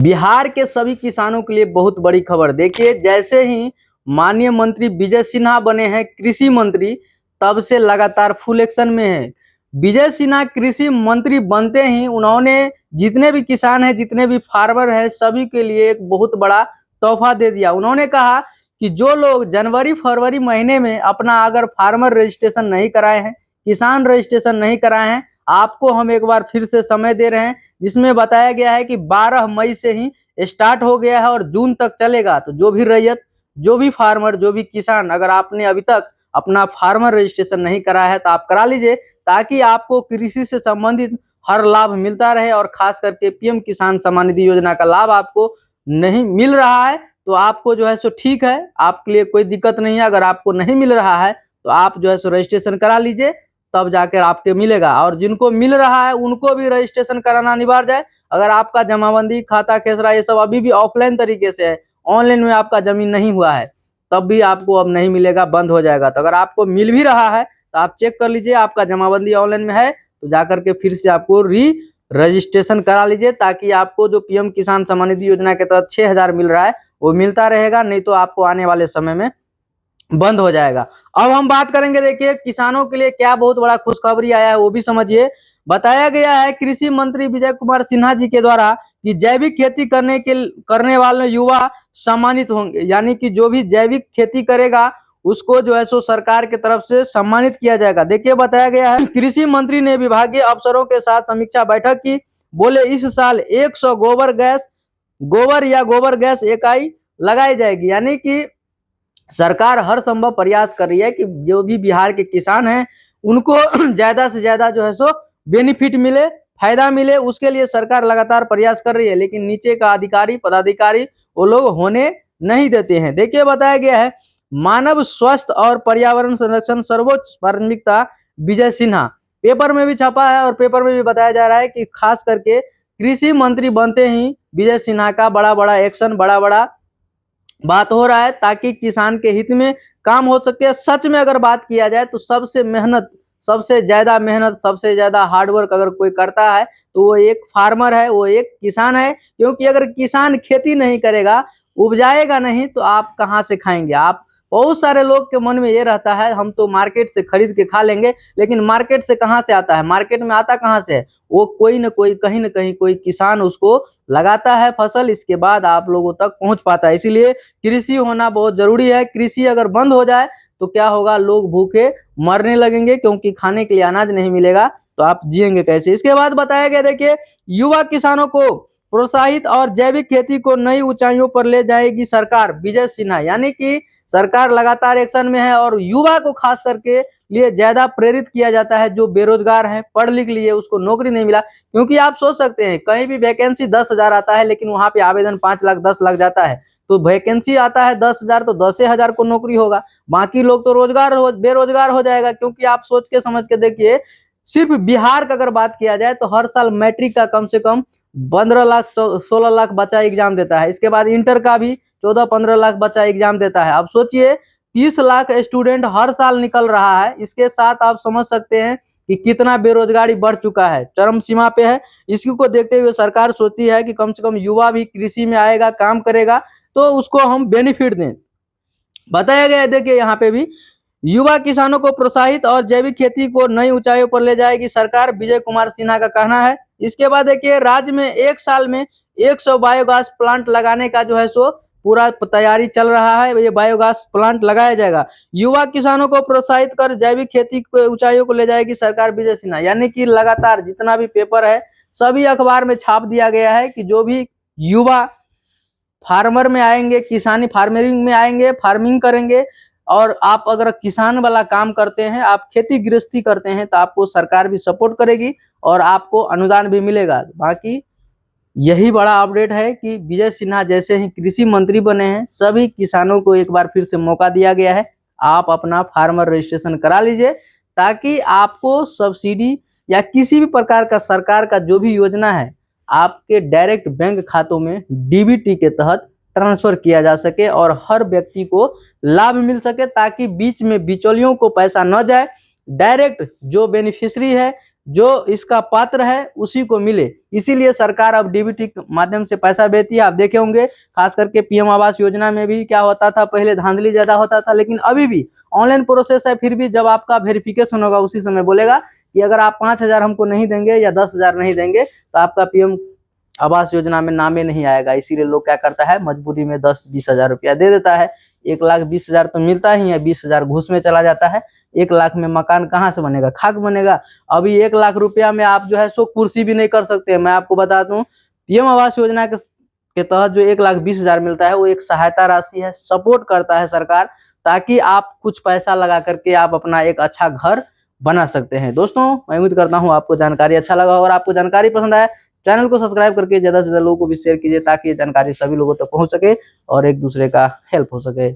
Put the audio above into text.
बिहार के सभी किसानों के लिए बहुत बड़ी खबर। देखिए, जैसे ही माननीय मंत्री विजय सिन्हा बने हैं कृषि मंत्री, तब से लगातार फुल एक्शन में है। विजय सिन्हा कृषि मंत्री बनते ही उन्होंने जितने भी किसान हैं, जितने भी फार्मर हैं, सभी के लिए एक बहुत बड़ा तोहफा दे दिया। उन्होंने कहा कि जो लोग जनवरी फरवरी महीने में अपना अगर फार्मर रजिस्ट्रेशन नहीं कराए हैं, किसान रजिस्ट्रेशन नहीं कराए हैं, आपको हम एक बार फिर से समय दे रहे हैं, जिसमें बताया गया है कि 12 मई से ही स्टार्ट हो गया है और जून तक चलेगा। तो जो भी रैयत, जो भी फार्मर, जो भी किसान, अगर आपने अभी तक अपना फार्मर रजिस्ट्रेशन नहीं कराया है तो आप करा लीजिए, ताकि आपको कृषि से संबंधित हर लाभ मिलता रहे। और खास करके पीएम किसान सम्मान निधि योजना का लाभ आपको नहीं मिल रहा है तो आपको जो है सो ठीक है, आपके लिए कोई दिक्कत नहीं है। अगर आपको नहीं मिल रहा है तो आप जो है सो रजिस्ट्रेशन करा लीजिए, तब जाकर आपके मिलेगा। और जिनको मिल रहा है उनको भी रजिस्ट्रेशन कराना अनिवार्य है। अगर आपका जमाबंदी, खाता, खेसरा ये सब अभी भी ऑफलाइन तरीके से है, ऑनलाइन में आपका जमीन नहीं हुआ है, तब भी आपको अब नहीं मिलेगा, बंद हो जाएगा। तो अगर आपको मिल भी रहा है तो आप चेक कर लीजिए, आपका जमाबंदी ऑनलाइन में है तो जाकर के फिर से आपको रजिस्ट्रेशन करा लीजिए, ताकि आपको जो पीएम किसान सम्मान निधि योजना के तहत 6,000 मिल रहा है वो मिलता रहेगा, नहीं तो आपको आने वाले समय में बंद हो जाएगा। अब हम बात करेंगे, देखिए किसानों के लिए क्या बहुत बड़ा खुशखबरी आया है वो भी समझिए। बताया गया है कृषि मंत्री विजय कुमार सिन्हा जी के द्वारा कि जैविक खेती करने वाले युवा सम्मानित होंगे, यानी कि जो भी जैविक खेती करेगा उसको जो है सो सरकार की तरफ से सम्मानित किया जाएगा। देखिए, बताया गया है कृषि मंत्री ने विभागीय अफसरों के साथ समीक्षा बैठक की। बोले इस साल 100 गोबर गैस इकाई लगाई जाएगी, यानी कि सरकार हर संभव प्रयास कर रही है कि जो भी बिहार के किसान हैं उनको ज्यादा से ज्यादा जो है सो बेनिफिट मिले, फायदा मिले, उसके लिए सरकार लगातार प्रयास कर रही है। लेकिन नीचे का अधिकारी, पदाधिकारी वो लोग होने नहीं देते हैं। देखिए, बताया गया है मानव स्वास्थ्य और पर्यावरण संरक्षण सर्वोच्च प्राथमिकता विजय सिन्हा, पेपर में भी छपा है और पेपर में भी बताया जा रहा है कि खास करके कृषि मंत्री बनते ही विजय सिन्हा का बड़ा बड़ा एक्शन, बड़ा बड़ा बात हो रहा है, ताकि किसान के हित में काम हो सके। सच में अगर बात किया जाए तो सबसे मेहनत, सबसे ज्यादा हार्डवर्क अगर कोई करता है तो वो एक फार्मर है, वो एक किसान है। क्योंकि अगर किसान खेती नहीं करेगा, उपजाएगा नहीं, तो आप कहाँ से खाएंगे। आप, बहुत सारे लोग के मन में ये रहता है हम तो मार्केट से खरीद के खा लेंगे, लेकिन मार्केट से कहाँ से आता है, मार्केट में आता कहाँ से है, वो कोई ना कोई, कहीं ना कहीं कोई किसान उसको लगाता है फसल, इसके बाद आप लोगों तक पहुंच पाता है। इसीलिए कृषि होना बहुत जरूरी है। कृषि अगर बंद हो जाए तो क्या होगा, लोग भूखे मरने लगेंगे, क्योंकि खाने के लिए अनाज नहीं मिलेगा तो आप जिएंगे कैसे। इसके बाद बताया गया, देखिए युवा किसानों को प्रोत्साहित और जैविक खेती को नई ऊंचाइयों पर ले जाएगी सरकार विजय सिन्हा, यानी कि सरकार लगातार एक्शन में है और युवा को खास करके लिए ज्यादा प्रेरित किया जाता है। जो बेरोजगार हैं, पढ़ लिख लिए, उसको नौकरी नहीं मिला, क्योंकि आप सोच सकते हैं कहीं भी वैकेंसी 10,000 आता है, लेकिन वहां पे आवेदन 5 लाख 10 लाख जाता है। तो वैकेंसी आता है 10,000 तो 10,000 को नौकरी होगा, बाकी लोग तो बेरोजगार हो जाएगा। क्योंकि आप सोच के समझ के देखिए, सिर्फ बिहार का अगर बात किया जाए तो हर साल मैट्रिक का कम से कम 15 लाख 16 लाख बच्चा एग्जाम देता है। इसके बाद इंटर का भी 14-15 लाख बच्चा एग्जाम देता है। अब सोचिए 30 लाख स्टूडेंट हर साल निकल रहा है। इसके साथ आप समझ सकते हैं कि कितना बेरोजगारी बढ़ चुका है, चरम सीमा पे है। इसी को देखते हुए सरकार सोचती है कि कम से कम युवा भी कृषि में आएगा, काम करेगा, तो उसको हम बेनिफिट दें। बताया गया है, देखिए यहाँ पे भी युवा किसानों को प्रोत्साहित और जैविक खेती को नई ऊंचाइयों पर ले जाएगी सरकार, विजय कुमार सिन्हा का कहना है। इसके बाद देखिए, राज्य में एक साल में 100 बायोगैस प्लांट लगाने का जो है सो पूरा तैयारी चल रहा है। ये बायोगैस प्लांट लगाया जाएगा। युवा किसानों को प्रोत्साहित कर जैविक खेती को ऊंचाइयों को ले जाएगी सरकार विजय सिन्हा, यानी कि लगातार जितना भी पेपर है सभी अखबार में छाप दिया गया है कि जो भी युवा फार्मर में आएंगे, किसानी फार्मिंग में आएंगे, फार्मिंग करेंगे, और आप अगर किसान वाला काम करते हैं, आप खेती गृहस्थी करते हैं, तो आपको सरकार भी सपोर्ट करेगी और आपको अनुदान भी मिलेगा। बाकी यही बड़ा अपडेट है कि विजय सिन्हा जैसे ही कृषि मंत्री बने हैं, सभी किसानों को एक बार फिर से मौका दिया गया है। आप अपना फार्मर रजिस्ट्रेशन करा लीजिए, ताकि आपको सब्सिडी या किसी भी प्रकार का सरकार का जो भी योजना है आपके डायरेक्ट बैंक खातों में डीबीटी के तहत ट्रांसफर किया जा सके और हर व्यक्ति को लाभ मिल सके, ताकि बीच में बिचौलियों को पैसा न जाए। डायरेक्ट जो बेनिफिशियरी है, जो इसका पात्र है उसी को मिले। इसीलिए सरकार अब डीबीटी के माध्यम से पैसा भेजती है। आप देखे होंगे खास करके पीएम आवास योजना में भी क्या होता था, पहले धांधली ज्यादा होता था, लेकिन अभी भी ऑनलाइन प्रोसेस है। फिर भी जब आपका वेरिफिकेशन होगा उसी समय बोलेगा कि अगर आप 5,000 हमको नहीं देंगे या 10,000 नहीं देंगे तो आपका पीएम आवास योजना में नाम ही नहीं आएगा। इसीलिए लोग क्या करता है, मजबूरी में 10-20 हजार रुपया दे देता है। 1,20,000 तो मिलता ही है, 20,000 घूस में चला जाता है। 1 लाख में मकान कहाँ से बनेगा, खाक बनेगा। अभी 1 लाख रुपया में आप जो है सो कुर्सी भी नहीं कर सकते। मैं आपको बता दूं, पीएम आवास योजना के तहत जो 1,20,000 मिलता है वो एक सहायता राशि है, सपोर्ट करता है सरकार, ताकि आप कुछ पैसा लगा करके आप अपना एक अच्छा घर बना सकते हैं। दोस्तों मैं उम्मीद करता हूँ आपको जानकारी अच्छा लगा। और आपको जानकारी पसंद आए, चैनल को सब्सक्राइब करके ज्यादा से ज्यादा लोगों को भी शेयर कीजिए, ताकि ये जानकारी सभी लोगों तक पहुंच सके और एक दूसरे का हेल्प हो सके।